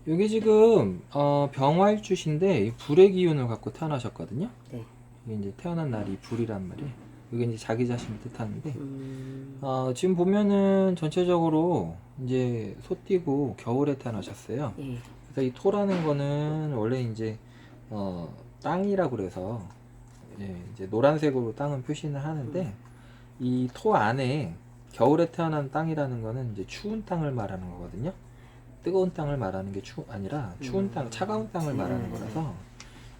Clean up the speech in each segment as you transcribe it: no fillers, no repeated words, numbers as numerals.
여기 지금 병화일주신데 이 불의 기운을 갖고 태어나셨거든요. 네. 이게 이제 태어난 날이 불이란 말이에요. 이게 이제 자기 자신을 뜻하는데 음, 지금 보면은 전체적으로 이제 소띠고 겨울에 태어나셨어요. 예. 그래서 이 토라는 거는 원래 이제 땅이라고 그래서 이제 노란색으로 땅은 표시를 하는데 이 토 안에 겨울에 태어난 땅이라는 거는 이제 추운 땅을 말하는 거거든요. 뜨거운 땅을 말하는 게 아니라 추운 땅, 차가운 땅을 말하는 거라서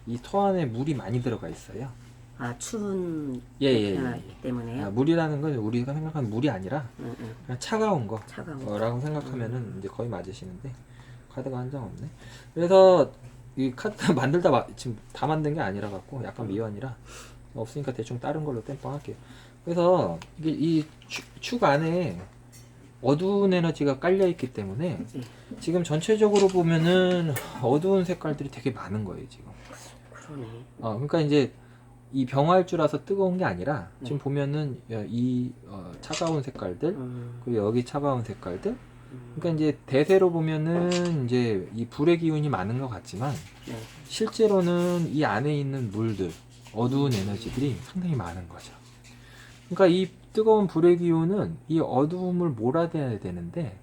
이 토 안에 물이 많이 들어가 있어요. 아, 추운 예, 데 예, 예, 태어났기 예. 때문에요? 물이라는 건 우리가 생각하는 물이 아니라 응, 응. 그냥 차가운 차가운 거라고 생각하면은 이제 거의 맞으시는데 카드가 한 장 없네. 그래서 이 카드 만들다 지금 다 만든 게 아니라 갖고 약간 미완이라 없으니까 대충 다른 걸로 땜빵 할게요. 그래서 이게 이 축 안에 어두운 에너지가 깔려 있기 때문에 지금 전체적으로 보면은 어두운 색깔들이 되게 많은 거예요 지금. 그러네. 그러니까 이제 이 병활주라서 뜨거운 게 아니라 지금 보면은 이 차가운 색깔들 그리고 여기 차가운 색깔들 그러니까 이제 대세로 보면은 이제 이 불의 기운이 많은 것 같지만 네. 실제로는 이 안에 있는 물들 어두운 에너지들이 상당히 많은 거죠. 그러니까 이 뜨거운 불의 기운은 이 어두움을 몰아내야 되는데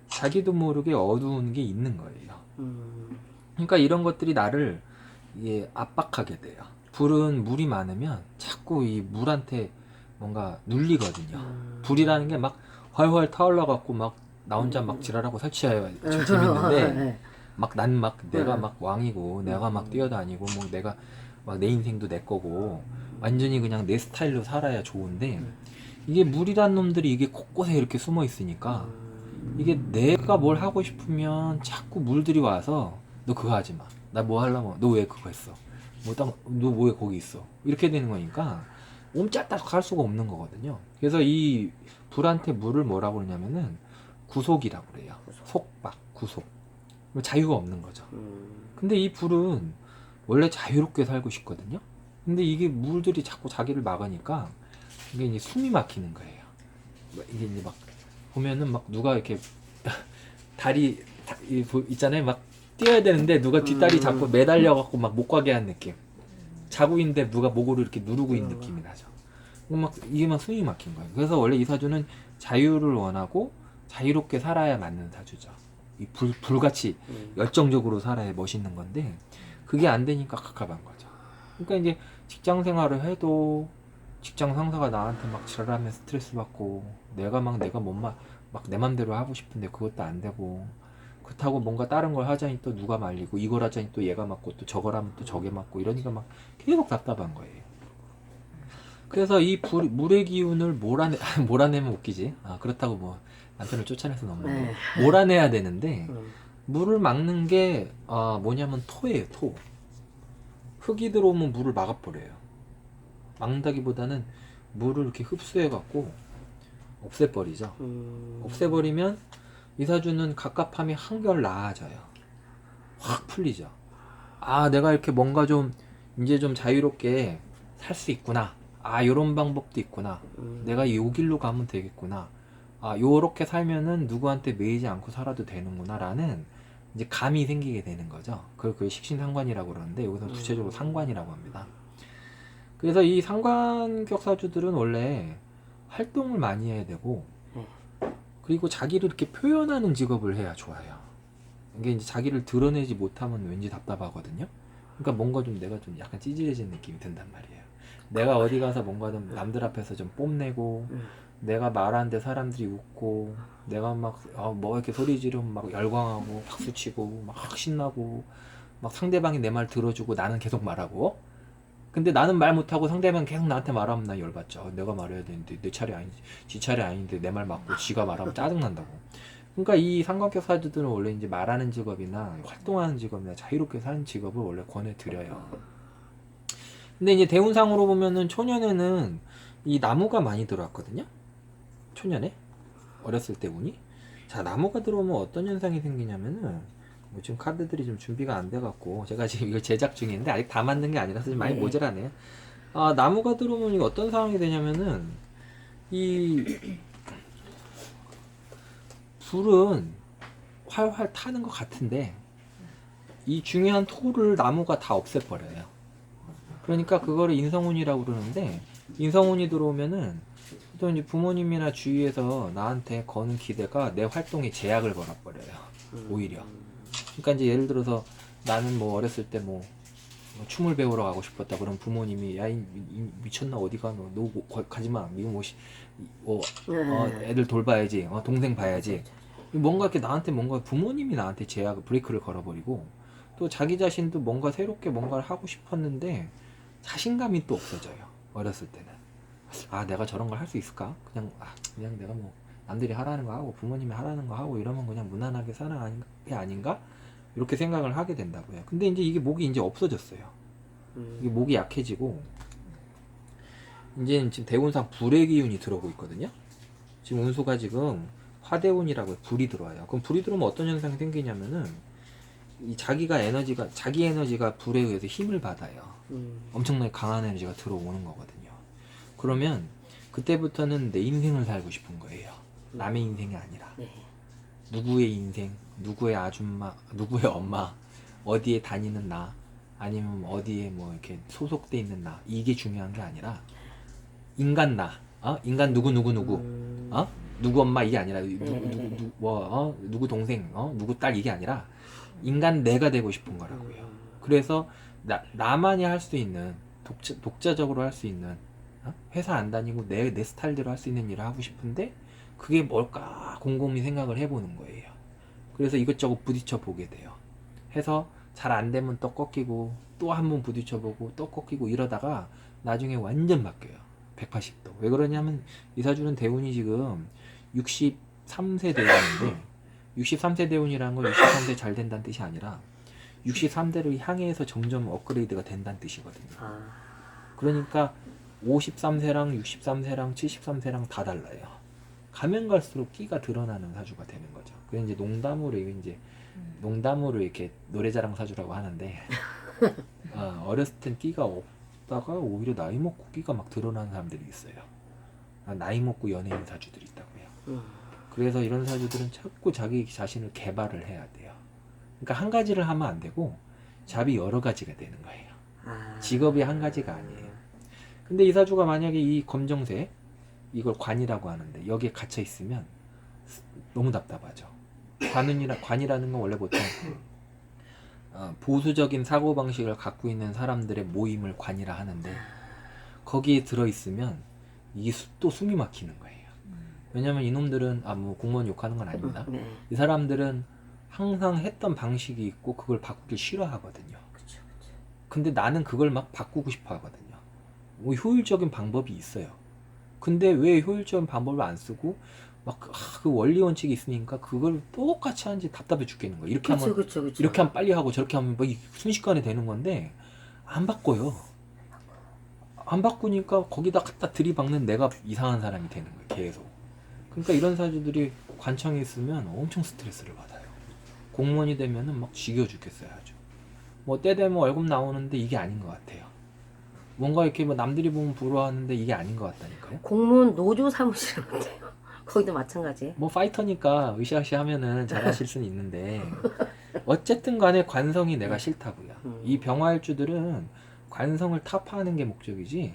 자기도 모르게 어두운 게 있는 거예요. 그러니까 이런 것들이 나를 이게 압박하게 돼요. 불은 물이 많으면 자꾸 이 물한테 뭔가 눌리거든요. 불이라는 게 막 활활 타올라 갖고 막 나 혼자 막 지랄하고 설치해야 좀 재밌는데 네. 막 난 막 내가 막 왕이고 내가 막 뛰어다니고 뭐 내가 막 내 인생도 내 거고 완전히 그냥 내 스타일로 살아야 좋은데 이게 물이란 놈들이 이게 곳곳에 이렇게 숨어 있으니까 이게 내가 뭘 하고 싶으면 자꾸 물들이 와서 너 그거 하지 마. 나 뭐 하려면 너 왜 그거 했어? 너 왜 거기 있어? 이렇게 되는 거니까 옴짝딱 할 수가 없는 거거든요. 그래서 이 불한테 물을 뭐라고 그러냐면은 구속이라고 그래요. 속박, 구속. 자유가 없는 거죠. 근데 이 불은 원래 자유롭게 살고 싶거든요. 근데 이게 물들이 자꾸 자기를 막으니까 이게 이제 숨이 막히는 거예요. 이게 이제 막 보면은 막 누가 이렇게 다리 있잖아요. 막 뛰어야 되는데 누가 뒷다리 잡고 매달려 갖고 막 못 가게 하는 느낌. 자고 있는데 누가 목으로 이렇게 누르고 있는 느낌이 나죠. 막 이게 막 숨이 막힌 거예요. 그래서 원래 이 사주는 자유를 원하고 자유롭게 살아야 맞는 사주죠. 이 불같이 열정적으로 살아야 멋있는 건데 그게 안 되니까 갑갑한 거죠. 그러니까 이제 직장 생활을 해도 직장 상사가 나한테 막 지랄하면 스트레스 받고 내가 막 내 맘대로 하고 싶은데 그것도 안 되고 그렇다고 뭔가 다른 걸 하자니 또 누가 말리고 이걸 하자니 또 얘가 맞고 또 저걸 하면 또 저게 맞고 이러니까 막 계속 답답한 거예요. 그래서 이 물의 기운을 몰아내면 웃기지. 그렇다고 뭐 남편을 쫓아낼 수는 없는데 네. 몰아내야 되는데 물을 막는 게 뭐냐면 토예요. 토. 흙이 들어오면 물을 막아버려요. 막는다기보다는 물을 이렇게 흡수해 갖고 없애버리죠. 없애버리면 이사주는 갑갑함이 한결 나아져요. 확 풀리죠. 내가 이렇게 뭔가 좀 이제 좀 자유롭게 살 수 있구나. 요런 방법도 있구나. 내가 요 길로 가면 되겠구나. 요렇게 살면은 누구한테 매이지 않고 살아도 되는구나 라는 이제 감이 생기게 되는 거죠. 그걸 식신상관이라고 그러는데 여기서 구체적으로 상관이라고 합니다. 그래서 이 상관격사주들은 원래 활동을 많이 해야 되고 그리고 자기를 이렇게 표현하는 직업을 해야 좋아요. 이게 이제 자기를 드러내지 못하면 왠지 답답하거든요. 그러니까 뭔가 좀 내가 좀 약간 찌질해진 느낌이 든단 말이에요. 내가 어디 가서 뭔가 좀 남들 앞에서 좀 뽐내고 내가 말하는데 사람들이 웃고 내가 막 뭐 이렇게 소리 지르면 막 열광하고 박수치고 막 신나고 막 상대방이 내 말 들어주고 나는 계속 말하고 근데 나는 말 못하고 상대방 계속 나한테 말하면 나 열받죠. 내가 말해야 되는데 내 차례 아닌지 지 차례 아닌데 내 말 맞고 지가 말하면 짜증난다고. 그러니까 이 삼각격 사주들은 원래 이제 말하는 직업이나 활동하는 직업이나 자유롭게 사는 직업을 원래 권해드려요. 근데 이제 대운상으로 보면은 초년에는 이 나무가 많이 들어왔거든요. 초년에 어렸을 때 운이. 자, 나무가 들어오면 어떤 현상이 생기냐면은 뭐 지금 카드들이 좀 준비가 안 돼갖고 제가 지금 이걸 제작 중인데 아직 다 만든 게 아니라서 좀 많이 모자라네요. 나무가 들어오면 이게 어떤 상황이 되냐면은 이 불은 활활 타는 것 같은데 이 중요한 토를 나무가 다 없애버려요. 그러니까 그거를 인성운이라고 그러는데, 인성운이 들어오면은 또 이제 부모님이나 주위에서 나한테 거는 기대가 내 활동에 제약을 걸어버려요. 오히려. 그러니까 이제 예를 들어서 나는 뭐 어렸을 때 뭐 춤을 배우러 가고 싶었다 그럼 부모님이 야 미쳤나 어디 가 너 가지마 미국 애들 돌봐야지 동생 봐야지 뭔가 이렇게 나한테 뭔가 부모님이 나한테 제약 브레이크를 걸어버리고 또 자기 자신도 뭔가 새롭게 뭔가를 하고 싶었는데 자신감이 또 없어져요. 어렸을 때는 아 내가 저런 걸 할 수 있을까 그냥 내가 뭐 남들이 하라는 거 하고 부모님이 하라는 거 하고 이러면 그냥 무난하게 살아가는 게 아닌가 이렇게 생각을 하게 된다고요. 근데 이제 이게 목이 이제 없어졌어요. 이게 목이 약해지고 이제 지금 대운상 불의 기운이 들어오고 있거든요. 지금 운수가 지금 화대운이라고 불이 들어와요. 그럼 불이 들어오면 어떤 현상이 생기냐면은 이 자기 에너지가 불에 의해서 힘을 받아요. 엄청나게 강한 에너지가 들어오는 거거든요. 그러면 그때부터는 내 인생을 살고 싶은 거예요. 남의 인생이 아니라. 네. 누구의 인생, 누구의 아줌마, 누구의 엄마, 어디에 다니는 나, 아니면 어디에 뭐 이렇게 소속돼 있는 나, 이게 중요한 게 아니라 인간 나, 인간 누구 누구 엄마 이게 아니라 누구 동생, 누구 딸 이게 아니라 인간 내가 되고 싶은 거라고요. 그래서 나만이 할 수 있는 독자적으로 할 수 있는 회사 안 다니고 내 스타일대로 할 수 있는 일을 하고 싶은데 그게 뭘까 곰곰이 생각을 해보는 거예요. 그래서 이것저것 부딪혀 보게 돼요. 해서 잘 안 되면 또 꺾이고 또 한 번 부딪혀 보고 또 꺾이고 이러다가 나중에 완전 바뀌어요. 180도. 왜 그러냐면 이사주는 대운이 지금 63세 대운인데 63세 대운이라는 건 63세 잘 된다는 뜻이 아니라 63대를 향해서 점점 업그레이드가 된다는 뜻이거든요. 그러니까 53세랑 63세랑 73세랑 다 달라요. 가면 갈수록 끼가 드러나는 사주가 되는 거죠. 그래서 이제 농담으로 이렇게 노래자랑 사주라고 하는데 어렸을 땐 끼가 없다가 오히려 나이 먹고 끼가 막 드러나는 사람들이 있어요. 나이 먹고 연예인 사주들이 있다고요. 그래서 이런 사주들은 자꾸 자기 자신을 개발을 해야 돼요. 그러니까 한 가지를 하면 안 되고 잡이 여러 가지가 되는 거예요. 직업이 한 가지가 아니에요. 근데 이 사주가 만약에 이 검정색 이걸 관이라고 하는데 여기에 갇혀 있으면 너무 답답하죠. 관이라는 건 원래 보통 보수적인 사고방식을 갖고 있는 사람들의 모임을 관이라 하는데 거기에 들어있으면 이게 또 숨이 막히는 거예요. 왜냐면 이놈들은 뭐 공무원 욕하는 건 아닙니다. 이 사람들은 항상 했던 방식이 있고 그걸 바꾸기 싫어하거든요. 근데 나는 그걸 막 바꾸고 싶어 하거든요. 뭐 효율적인 방법이 있어요. 근데 왜 효율적인 방법을 안 쓰고 막 그 원리 원칙이 있으니까 그걸 똑같이 하는지 답답해 죽겠는 거예요. 이렇게 하면 이렇게 하면 빨리 하고 저렇게 하면 뭐 순식간에 되는 건데 안 바꿔요. 안 바꾸니까 거기다 갖다 들이박는 내가 이상한 사람이 되는 거예요. 계속. 그러니까 이런 사주들이 관청에 있으면 엄청 스트레스를 받아요. 공무원이 되면은 막 지겨워 죽겠어요. 아주. 뭐 때 되면 월급 나오는데 이게 아닌 것 같아요. 뭔가 이렇게 뭐 남들이 보면 부러워하는데 이게 아닌 것 같다니까요. 공무원 노조 사무실 어때요? 거기도 마찬가지예요? 뭐 파이터니까 으쌰으쌰 하면은 잘하실 수는 있는데 어쨌든 간에 관성이 내가 싫다고요. 이 병화일주들은 관성을 타파하는 게 목적이지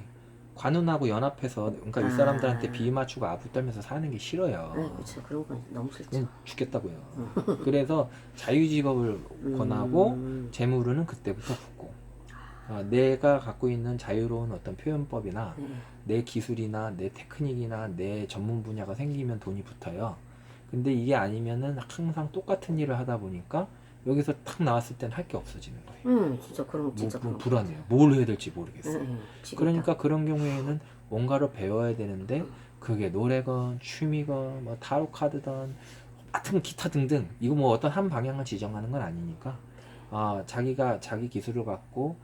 관운하고 연합해서 그러니까 이 사람들한테 비 맞추고 아부 떨면서 사는 게 싫어요. 네, 그렇죠. 그런 건 너무 싫죠. 그냥 죽겠다고요. 그래서 자유직업을 권하고 재물은 그때부터 붙고 내가 갖고 있는 자유로운 어떤 표현법이나 내 기술이나 내 테크닉이나 내 전문 분야가 생기면 돈이 붙어요. 근데 이게 아니면은 항상 똑같은 일을 하다 보니까 여기서 탁 나왔을 땐 할 게 없어지는 거예요. 진짜 그런 진짜 뭐 불안해요. 뭘 해야 될지 모르겠어요. 그러니까 그런 경우에는 뭔가를 배워야 되는데 그게 노래건 취미건 뭐 타로 카드든 하여튼 기타 등등 이거 뭐 어떤 한 방향을 지정하는 건 아니니까 자기가 자기 기술을 갖고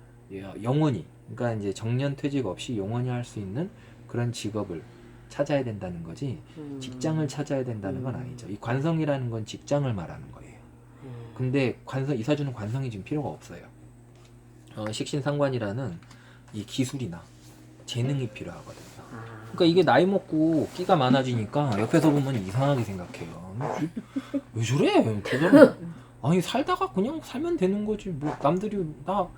영원히 그러니까 이제 정년퇴직 없이 영원히 할 수 있는 그런 직업을 찾아야 된다는 거지 직장을 찾아야 된다는 건 아니죠. 이 관성이라는 건 직장을 말하는 거예요. 근데 이사주는 관성이 지금 필요가 없어요. 식신상관이라는 이 기술이나 재능이 필요하거든요. 그러니까 이게 나이 먹고 끼가 많아지니까 옆에서 보면 이상하게 생각해요. 왜 저래? 저 사람 아니 살다가 그냥 살면 되는 거지 뭐 남들이 나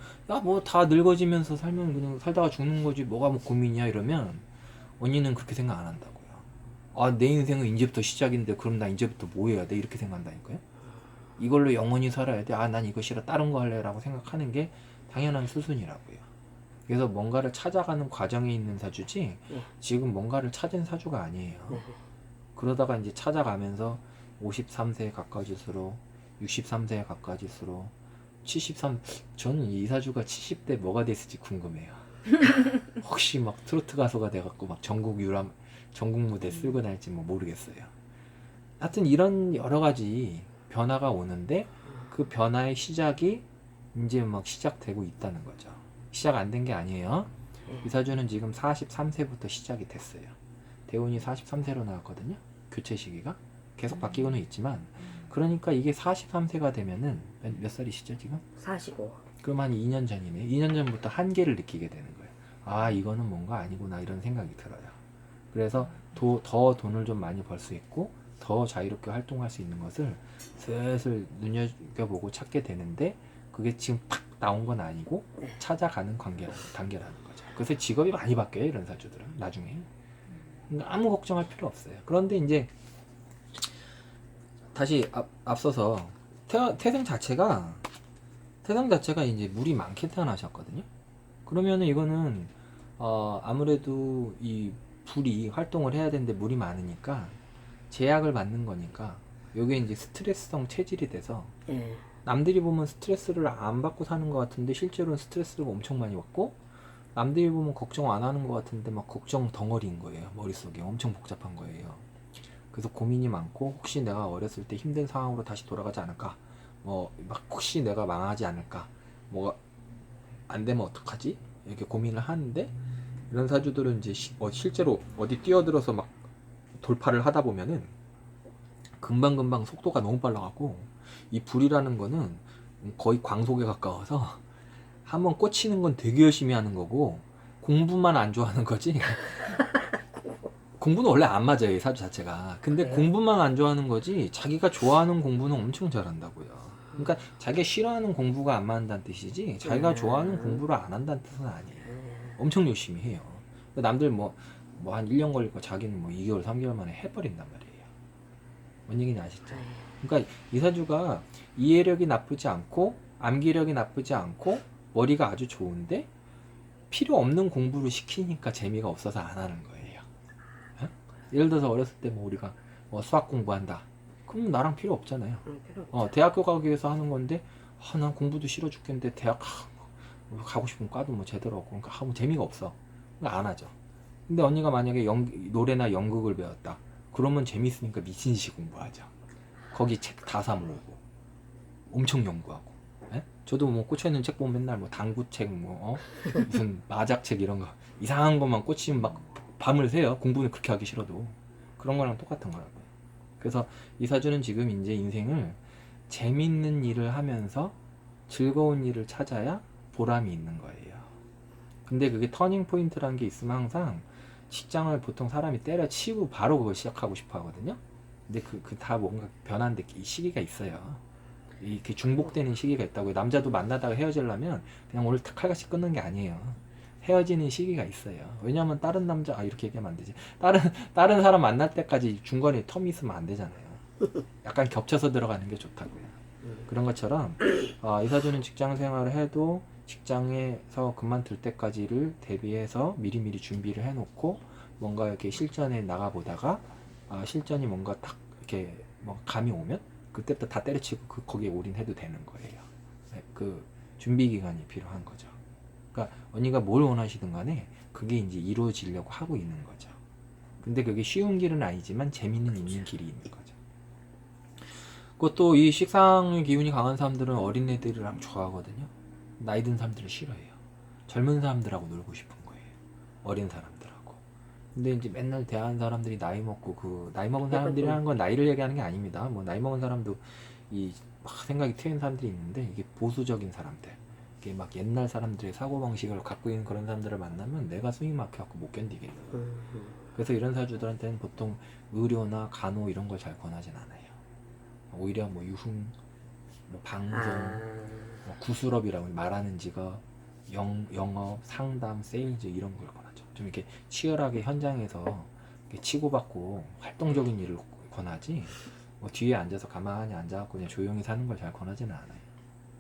뭐 다 늙어지면서 살면 그냥 살다가 죽는 거지 뭐가 뭐 고민이야 이러면 언니는 그렇게 생각 안 한다고요. 아 내 인생은 이제부터 시작인데 그럼 나 이제부터 뭐 해야 돼 이렇게 생각한다니까요. 이걸로 영원히 살아야 돼. 아 난 이거 싫어 다른 거 할래라고 생각하는 게 당연한 수순이라고요. 그래서 뭔가를 찾아가는 과정에 있는 사주지 네. 지금 뭔가를 찾은 사주가 아니에요. 네. 그러다가 이제 찾아가면서 53세에 가까워질수록 63세에 가까워질수록 73 저는 이 사주가 70대 뭐가 됐을지 궁금해요. 혹시 막 트로트 가수가 돼갖고 막 전국 무대 쓸고 다닐지 뭐 모르겠어요. 하여튼 이런 여러 가지 변화가 오는데 그 변화의 시작이 이제 막 시작되고 있다는 거죠. 시작 안 된 게 아니에요. 이 사주는 지금 43세부터 시작이 됐어요. 대운이 43세로 나왔거든요. 교체 시기가 계속 바뀌고는 있지만 그러니까 이게 43세가 되면은 몇 살이시죠 지금? 45. 그럼 한 2년 전이네. 2년 전부터 한계를 느끼게 되는 거예요. 아 이거는 뭔가 아니구나 이런 생각이 들어요. 그래서 더 돈을 좀 많이 벌 수 있고 더 자유롭게 활동할 수 있는 것을 슬슬 눈여겨보고 찾게 되는데 그게 지금 팍 나온 건 아니고 찾아가는 단계라는 거죠. 그래서 직업이 많이 바뀌어요 이런 사주들은 나중에. 그러니까 아무 걱정할 필요 없어요. 그런데 이제 다시 앞서서 태생 자체가 이제 물이 많게 태어나셨거든요. 그러면은 이거는 아무래도 이 불이 활동을 해야 되는데 물이 많으니까 제약을 받는 거니까 요게 이제 스트레스성 체질이 돼서 예. 남들이 보면 스트레스를 안 받고 사는 것 같은데 실제로는 스트레스를 엄청 많이 받고 남들이 보면 걱정 안 하는 것 같은데 막 걱정 덩어리인 거예요. 머릿속에 엄청 복잡한 거예요. 그래서 고민이 많고 혹시 내가 어렸을 때 힘든 상황으로 다시 돌아가지 않을까 뭐 막 혹시 내가 망하지 않을까 뭐 안 되면 어떡하지 이렇게 고민을 하는데 이런 사주들은 이제 실제로 어디 뛰어들어서 막 돌파를 하다 보면은 금방금방 속도가 너무 빨라갖고 이 불이라는 거는 거의 광속에 가까워서 한번 꽂히는 건 되게 열심히 하는 거고 공부만 안 좋아하는 거지 공부는 원래 안 맞아요 이 사주 자체가. 근데 그래요? 공부만 안 좋아하는 거지 자기가 좋아하는 공부는 엄청 잘한다고요. 그러니까 자기가 싫어하는 공부가 안 맞는다는 뜻이지 자기가 좋아하는 공부를 안 한다는 뜻은 아니에요. 엄청 열심히 해요. 남들 뭐 한 1년 걸릴 거 자기는 뭐 2개월 3개월 만에 해버린단 말이에요. 뭔 얘기인지 아시죠? 그러니까 이 사주가 이해력이 나쁘지 않고 암기력이 나쁘지 않고 머리가 아주 좋은데 필요 없는 공부를 시키니까 재미가 없어서 안 하는 거예요. 어? 예를 들어서 어렸을 때 뭐 우리가 수학 공부한다. 그럼 나랑 필요 없잖아요. 필요 없죠. 대학교 가기 위해서 하는 건데 난 공부도 싫어 죽겠는데 대학 가고 싶은 과도 뭐 제대로 없고 그러니까 뭐 재미가 없어. 그러니까 안 하죠. 근데 언니가 만약에 노래나 연극을 배웠다. 그러면 재밌으니까 미친 듯이 공부하죠. 거기 책 다 사 모으고 엄청 연구하고. 예? 저도 뭐 꽂혀있는 책 보면 맨날 뭐 당구책 무슨 마작책 이런 거 이상한 것만 꽂히면 막 밤을 새요. 공부는 그렇게 하기 싫어도. 그런 거랑 똑같은 거라고요. 그래서 이 사주는 지금 이제 인생을 재밌는 일을 하면서 즐거운 일을 찾아야 보람이 있는 거예요. 근데 그게 터닝 포인트라는 게 있으면 항상 직장을 보통 사람이 때려치우고 바로 그걸 시작하고 싶어 하거든요. 근데 그 다 뭔가 변하는데 이 시기가 있어요. 이렇게 중복되는 시기가 있다고요. 남자도 만나다가 헤어지려면 그냥 오늘 칼같이 끊는 게 아니에요. 헤어지는 시기가 있어요. 왜냐면 다른 남자 이렇게 얘기하면 안 되지. 다른 사람 만날 때까지 중간에 텀이 있으면 안 되잖아요. 약간 겹쳐서 들어가는 게 좋다고요. 그런 것처럼 이 사주는 직장 생활을 해도 직장에서 그만둘 때까지를 대비해서 미리미리 준비를 해놓고 뭔가 이렇게 실전에 나가보다가 실전이 뭔가 딱 이렇게 뭐 감이 오면 그때부터 다 때려치고 거기에 올인해도 되는 거예요. 네, 그 준비 기간이 필요한 거죠. 그러니까 언니가 뭘 원하시든 간에 그게 이제 이루어지려고 하고 있는 거죠. 근데 그게 쉬운 길은 아니지만 재미는 있는 길이 있는 거죠. 그것도 이 식상의 기운이 강한 사람들은 어린애들이랑 좋아하거든요. 나이 든 사람들을 싫어해요. 젊은 사람들하고 놀고 싶은 거예요. 어린 사람들하고. 근데 이제 맨날 대하는 사람들이 나이 먹고 나이 먹은 사람들이라는 건 나이를 얘기하는 게 아닙니다. 뭐 나이 먹은 사람도 막 생각이 트인 사람들이 있는데 이게 보수적인 사람들. 이게 막 옛날 사람들의 사고방식을 갖고 있는 그런 사람들을 만나면 내가 숨이 막혀갖고 못 견디겠는 거예요. 그래서 이런 사주들한테는 보통 의료나 간호 이런 걸 잘 권하진 않아요. 오히려 뭐 유흥 뭐 방송, 아, 뭐 구술업이라고 말하는 직업, 영업, 상담, 세일즈 이런 걸 권하죠. 좀 이렇게 치열하게 현장에서 이렇게 치고받고 활동적인 일을 권하지 뭐 뒤에 앉아서 가만히 앉아갖고 그냥 조용히 사는 걸 잘 권하지는 않아요.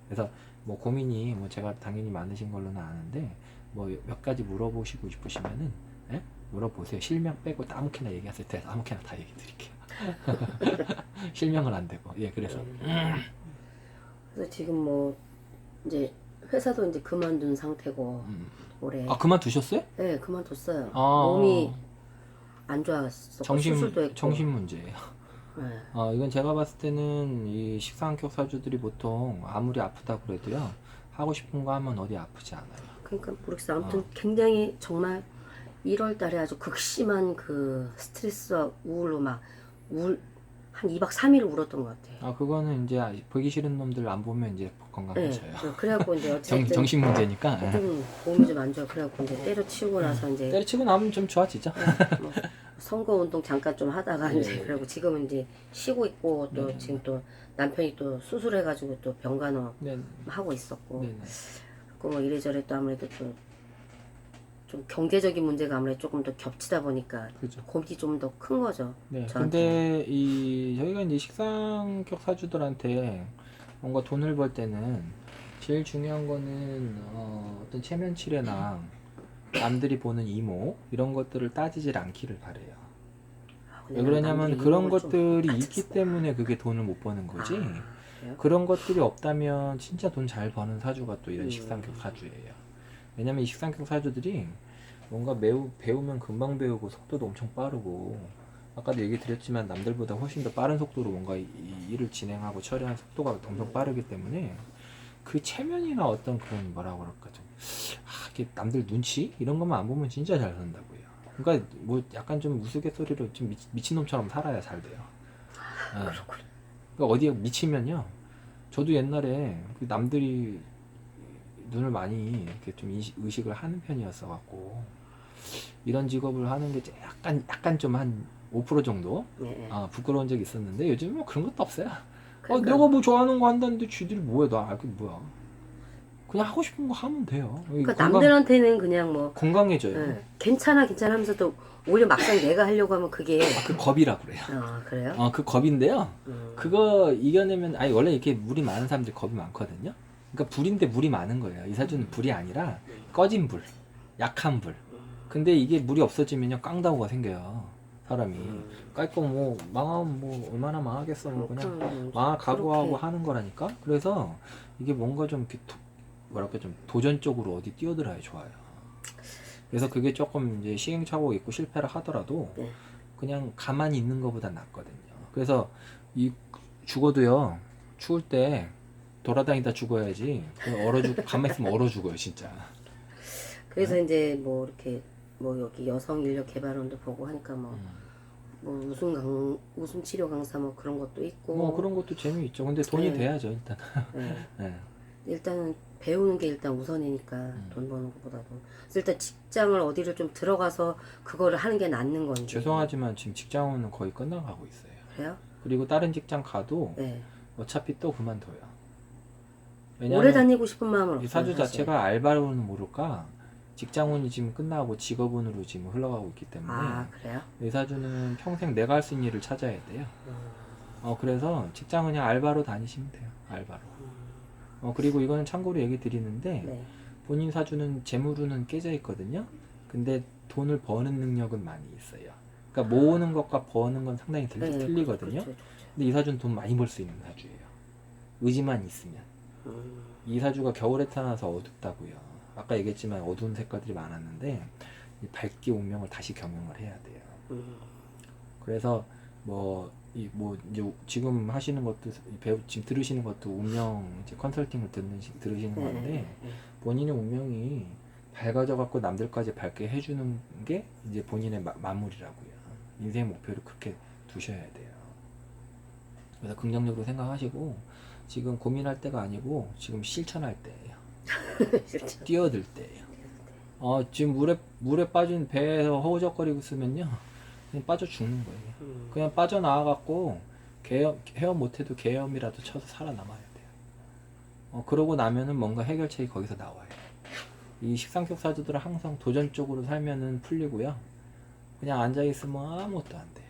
그래서 뭐 고민이 뭐 제가 당연히 많으신 걸로는 아는데 뭐 몇 가지 물어보시고 싶으시면은 예? 물어보세요. 실명 빼고 아무렇게나 얘기하세요. 제가 아무렇게나 다 얘기 드릴게요. 실명은 안 되고 예 그래서 그래서 지금 뭐 이제 회사도 이제 그만둔 상태고 올해. 아 그만두셨어요? 네, 그만뒀어요. 아 몸이 안 좋았었고 수술도 했고. 정신 문제예요. 네. 이건 제가 봤을 때는 이 식사한격 사주들이 보통 아무리 아프다 그래도요 하고 싶은 거 하면 어디 아프지 않아요. 그러니까 모르겠어요. 아무튼 굉장히 정말 1월 달에 아주 극심한 그 스트레스와 우울로 막 한 2박 3일 울었던 것 같아요. 그거는 이제 보기 싫은 놈들 안 보면 이제 네. 건강해져요. 그래갖고 이제 어쨌든 정신 문제니까. 좀 몸이 좀 안 좋아. 그래갖고 이제 때려치우고 나서 이제 때려치고 나면 좀 좋아지죠. 뭐 선거 운동 잠깐 좀 하다가 이제 그리고 지금은 이제 쉬고 있고 또 지금 또 남편이 또 수술해가지고 또 병간호 네. 하고 있었고 네네. 그 뭐 이래저래 또 아무래도 또 좀 경제적인 문제가 아무래도 조금 더 겹치다 보니까 그죠. 고민이 좀 더 큰 거죠. 네. 저한테. 근데 저희가 이제 식상격 사주들한테 뭔가 돈을 벌 때는 제일 중요한 거는 어떤 체면치레나 남들이 보는 이모 이런 것들을 따지질 않기를 바래요. 왜 그러냐면 남들이 그런 이목을 좀 것들이 따졌어. 있기 때문에 그게 돈을 못 버는 거지. 그래요? 그런 것들이 없다면 진짜 돈 잘 버는 사주가 또 이런 식상격 사주예요. 왜냐면 이 식상격 사주들이 뭔가 배우면 금방 배우고 속도도 엄청 빠르고 아까도 얘기 드렸지만 남들보다 훨씬 더 빠른 속도로 뭔가 이 일을 진행하고 처리하는 속도가 엄청 빠르기 때문에 그 체면이나 어떤 그런 뭐라 그럴까 좀 이게 남들 눈치 이런 것만 안 보면 진짜 잘 산다고요. 그러니까 뭐 약간 좀 우스갯소리로 좀 미친놈처럼 살아야 잘 돼요. 그렇구나. 그러니까 어디에 미치면요. 저도 옛날에 그 남들이 눈을 많이 이렇게 좀 의식을 하는 편이었어 갖고 이런 직업을 하는 게 약간 좀 한 5% 정도 네. 부끄러운 적이 있었는데 요즘은 뭐 그런 것도 없어요. 그러니까. 내가 뭐 좋아하는 거 한다는데 쥐들이 뭐야 나 그게 뭐야. 그냥 하고 싶은 거 하면 돼요. 그러니까 남들한테는 그냥 뭐 건강해져요. 괜찮아 하면서도 오히려 막상 내가 하려고 하면 그게 그 겁이라 그래요. 그래요? 그 겁인데요. 그거 이겨내면 아니 원래 이렇게 물이 많은 사람들이 겁이 많거든요. 그러니까 불인데 물이 많은 거예요. 이 사주는 불이 아니라 꺼진 불, 약한 불. 근데 이게 물이 없어지면요 깡다구가 생겨요. 사람이 깔거 뭐 망하면 뭐 얼마나 망하겠어. 뭐 그냥 망할 각오하고 그렇게. 하는 거라니까. 그래서 이게 뭔가 좀 이렇게 뭐랄까 좀 도전적으로 어디 뛰어들어야 좋아요. 그래서 그게 조금 이제 시행착오 있고 실패를 하더라도 네. 그냥 가만히 있는 것보다 낫거든요. 그래서 이 죽어도요 추울 때 돌아다니다 죽어야지 가만히 있으면 얼어 죽어요 진짜. 그래서 이제 뭐 이렇게 뭐 여기 여성 인력 개발원도 보고 하니까 뭐 웃음 치료 강사 뭐 그런 것도 있고 뭐 그런 것도 재미있죠. 근데 돈이 네. 돼야죠 일단. 네. 네. 일단은 배우는 게 일단 우선이니까 돈 버는 것보다도 그래서 일단 직장을 어디를 좀 들어가서 그거를 하는 게 낫는 건지. 죄송하지만 지금 직장은 거의 끝나가고 있어요. 그래요? 그리고 다른 직장 가도 네. 어차피 또 그만둬요. 오래 왜냐면 다니고 싶은 마음은 없어요. 이 사주 사실. 자체가 알바로는 모를까 직장운이 지금 끝나고 직업운으로 지금 흘러가고 있기 때문에 그래요? 이 사주는 평생 내가 할 수 있는 일을 찾아야 돼요. 그래서 직장은 그냥 알바로 다니시면 돼요. 알바로. 그리고 이거는 참고로 얘기 드리는데 네. 본인 사주는 재물운은 깨져 있거든요. 근데 돈을 버는 능력은 많이 있어요. 그러니까 모으는 것과 버는 건 상당히 틀리거든요. 그렇죠. 근데 이 사주는 돈 많이 벌 수 있는 사주예요. 의지만 있으면. 이 사주가 겨울에 태어나서 어둡다고요. 아까 얘기했지만 어두운 색깔들이 많았는데 이 밝기 운명을 다시 경영을 해야 돼요. 그래서 이제 지금 하시는 것도 지금 들으시는 것도 운명 이제 컨설팅을 들으시는 건데 본인의 운명이 밝아져 갖고 남들까지 밝게 해주는 게 이제 본인의 마무리라고요. 인생의 목표를 그렇게 두셔야 돼요. 그래서 긍정적으로 생각하시고 지금 고민할 때가 아니고 지금 실천할 때예요. 뛰어들 때예요. 지금 물에 빠진 배에서 허우적거리고 있으면요 그냥 빠져 죽는 거예요. 그냥 빠져나와 갖고 헤엄 못해도 계엄이라도 쳐서 살아남아야 돼요. 그러고 나면은 뭔가 해결책이 거기서 나와요. 이 식상격 사주들은 항상 도전적으로 살면은 풀리고요. 그냥 앉아있으면 아무것도 안 돼요.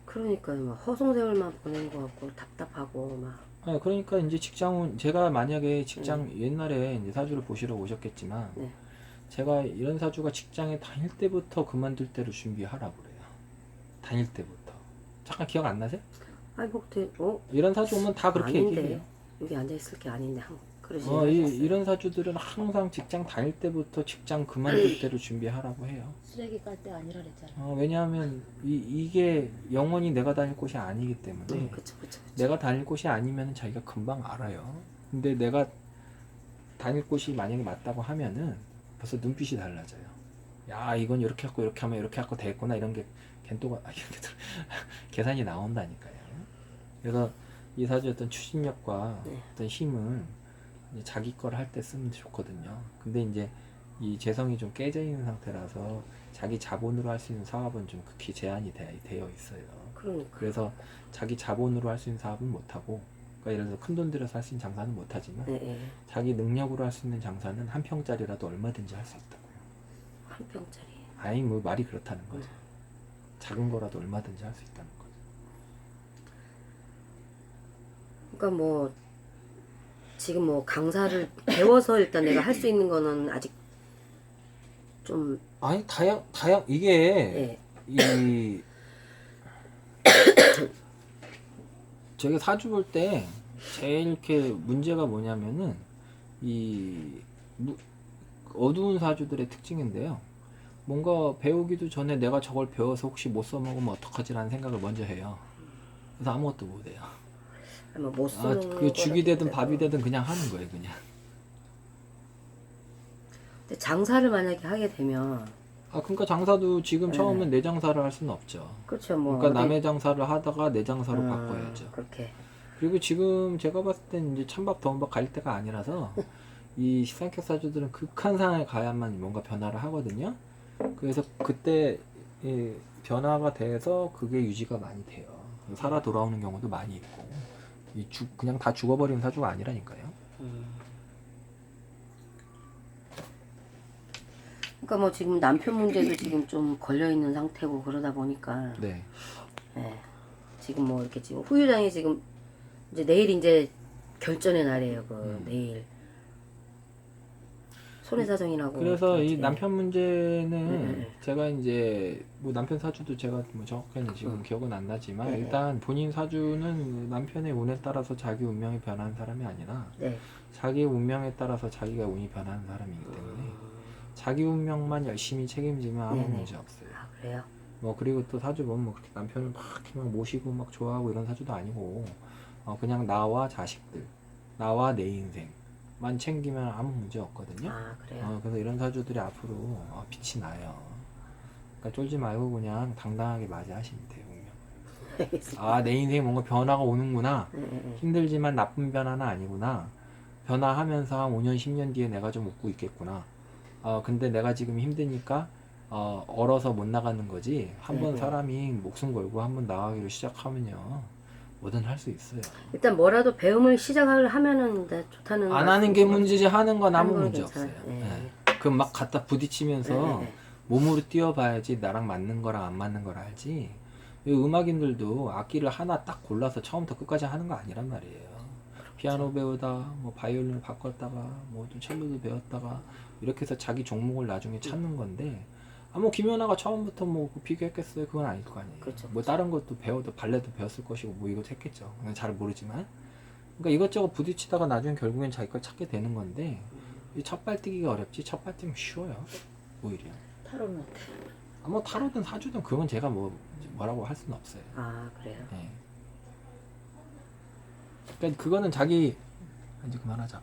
그러니까요. 막 허송세월만 보낸 것 같고 답답하고 막. 그러니까 이제 직장은 제가 만약에 직장 옛날에 이제 사주를 보시러 오셨겠지만 네. 제가 이런 사주가 직장에 다닐 때부터 그만둘 때를 준비하라고 그래요. 다닐 때부터. 잠깐 기억 안 나세요? 아이 뭐 이런 사주 오면 다 그렇게 아닌데 얘기해요. 여기 앉아 있을 게 아닌데 그러지. 이런 사주들은 항상 직장 다닐 때부터 직장 그만둘 때를 준비하라고 해요. 쓰레기 깔 때 아니라 그랬잖아. 왜냐하면 이게 영원히 내가 다닐 곳이 아니기 때문에 그쵸. 내가 다닐 곳이 아니면 자기가 금방 알아요. 근데 내가 다닐 곳이 만약에 맞다고 하면은 벌써 눈빛이 달라져요. 야, 이건 이렇게 하고 이렇게 하면 이렇게 하고 되겠구나, 이런 게 겐토가 계산이 나온다니까요. 그래서 이 사주의 어떤 추진력과 네. 어떤 힘은 이제 자기 거를 할 때 쓰면 좋거든요. 근데 이제 이 재성이 좀 깨져 있는 상태라서 자기 자본으로 할 수 있는 사업은 좀 극히 제한이 되어 있어요. 그러니까. 그래서 자기 자본으로 할 수 있는 사업은 못하고, 그러니까 예를 들어서 큰 돈 들여서 할 수 있는 장사는 못하지만 네. 자기 능력으로 할 수 있는 장사는 한 평짜리라도 얼마든지 할 수 있다고요. 한 병짜리. 아니 뭐 말이 그렇다는 거죠. 작은 거라도 얼마든지 할 수 있다는 거죠. 그러니까 뭐 지금 뭐 강사를 배워서 일단 내가 할 수 있는 거는 아직 좀 아니 이게 예. 이 저희가 사주 볼 때 제일 이렇게 문제가 뭐냐면은 어두운 사주들의 특징인데요. 뭔가 배우기도 전에 내가 저걸 배워서 혹시 못 써먹으면 어떡하지라는 생각을 먼저 해요. 그래서 아무것도 못 해요. 못 쓰는 그 죽이 되든 거라도 밥이 되든 그냥 하는 거예요, 그냥. 근데 장사를 만약에 하게 되면 그러니까 장사도 지금 처음엔 내 장사를 할 수는 없죠. 그렇죠. 뭐 그러니까 어디- 남의 장사를 하다가 내 장사로 바꿔야죠. 그렇게. 그리고 지금 제가 봤을 땐 이제 찬밥 더운밥 갈 때가 아니라서 이 식상격 사주들은 극한 상황에 가야만 뭔가 변화를 하거든요. 그래서 그때 이 변화가 돼서 그게 유지가 많이 돼요. 살아 돌아오는 경우도 많이 있고, 그냥 다 죽어버리는 사주가 아니라니까요. 그러니까 뭐 지금 남편 문제도 지금 좀 걸려 있는 상태고 그러다 보니까 네. 예. 지금 뭐 이렇게 지금 후유장이 지금 이제 내일 이제 결전의 날이에요. 내일 손해사정이라고. 그래서 이 그렇지. 남편 문제는 네. 제가 이제 뭐 남편 사주도 제가 뭐 정확하게는 지금 기억은 안 나지만 네. 일단 본인 사주는 남편의 운에 따라서 자기 운명이 변하는 사람이 아니라 네. 자기 운명에 따라서 자기가 운이 변하는 사람이기 때문에 자기 운명만 열심히 책임지면 아무 네네. 문제 없어요. 아 그래요? 뭐 그리고 또 사주 보면 뭐 그렇게 남편을 막 이렇게 막 모시고 막 좋아하고 이런 사주도 아니고 그냥 나와 자식들, 나와 내 인생만 챙기면 아무 문제 없거든요. 아 그래요? 그래서 이런 사주들이 앞으로 빛이 나요. 그러니까 쫄지 말고 그냥 당당하게 맞이하시면 돼요. 운명. 알겠습니다. 내 인생에 뭔가 변화가 오는구나. 네. 힘들지만 나쁜 변화는 아니구나. 변화하면서 한 5년, 10년 뒤에 내가 좀 웃고 있겠구나. 근데 내가 지금 힘드니까 얼어서 못 나가는 거지. 한번 네네. 사람이 목숨 걸고 한번 나가기로 시작하면요. 뭐든 할 수 있어요. 일단 뭐라도 배움을 시작을 하면은 이제 좋다는. 안 하는 게 문제지 하는 건 아무 하는 건 문제 괜찮아요. 없어요. 네. 그럼 막 갖다 부딪히면서 네. 몸으로 뛰어봐야지 나랑 맞는 거랑 안 맞는 걸 알지. 이 음악인들도 악기를 하나 딱 골라서 처음부터 끝까지 하는 거 아니란 말이에요. 피아노 배우다, 뭐 바이올린을 바꿨다가, 뭐 또 첼로도 배웠다가 이렇게 해서 자기 종목을 나중에 찾는 건데, 뭐 김연아가 처음부터 뭐 비교했겠어요? 그건 아닐 거 아니에요. 그렇죠. 뭐 다른 것도 발레도 배웠을 것이고 뭐 이것도 했겠죠. 그냥 잘 모르지만. 그러니까 이것저것 부딪히다가 나중에 결국엔 자기 걸 찾게 되는 건데, 이 첫발 뛰기가 어렵지 첫발 뛰면 쉬워요. 오히려. 타로는 어때? 뭐 타로든 사주든 그건 제가 뭐라고 할 수는 없어요. 아 그래요? 예. 그러니까 그거는 자기 이제 그만하자.